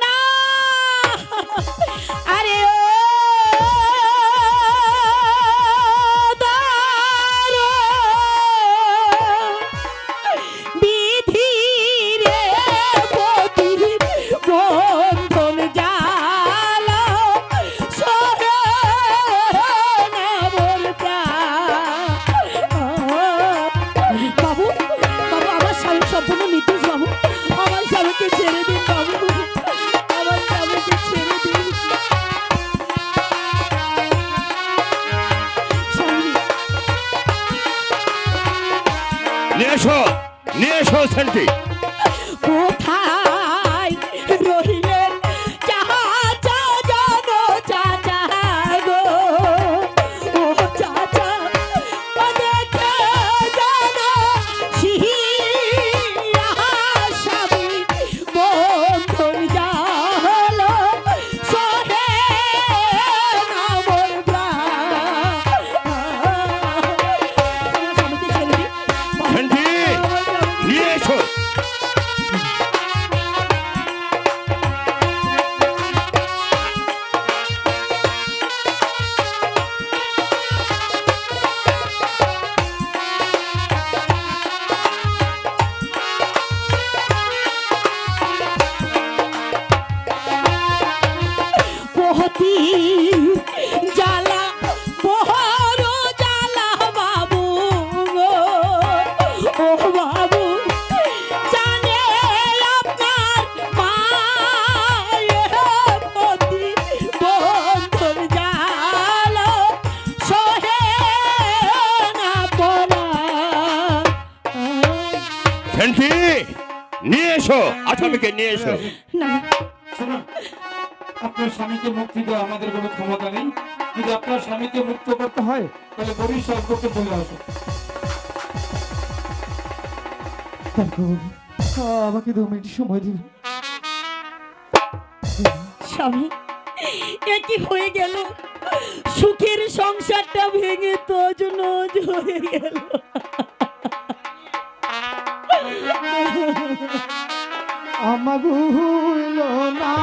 না আরে ও দারো বিধি রে পতি বন্ধন জালা সরে না মোর প্রাণ। বাবু বাবু আমার স্বামী সম্পূর্ণ নির্দোষ বাবু, আমার স্বামীকে ছেড়ে দিন বাবু, আমার স্বামীকে ছেড়ে দিন। স্বামী নিয়ে এসো সেন্টি। কোথায় রহিলেন চাচা জানো চাচা গো, ও চাচা ও দেখে জানো শিয়া স্বামী বন্ধন জালো সহে না মোর প্রাণ। স্বামীকে ছেড়ে দিন সেন্টি নিয়ে এসো। পহতি জ্বালা বহর জ্বালা বাবু গো, ও বাবু জানে আপনার মায়ের পতি বন্ধন জ্বালা সহে না পড়া। সেন্টি নিয়ে এসো, আসামিকে নিয়ে এসো। না শুনুন, আপনার স্বামীকে মুক্তি দেওয়া আমাদের কোনো ক্ষমতা নেই। যদি আপনার স্বামীকে মুক্ত করতে হয় তাহলে বরিশাল কোর্টে চলে আসুন। আমাকে 2 মিনিট সময় দিন। স্বামী এ কি হয়ে গেল, সুখের সংসারটা ভেঙে তছনছ হয়ে গেল। আমার ভুল না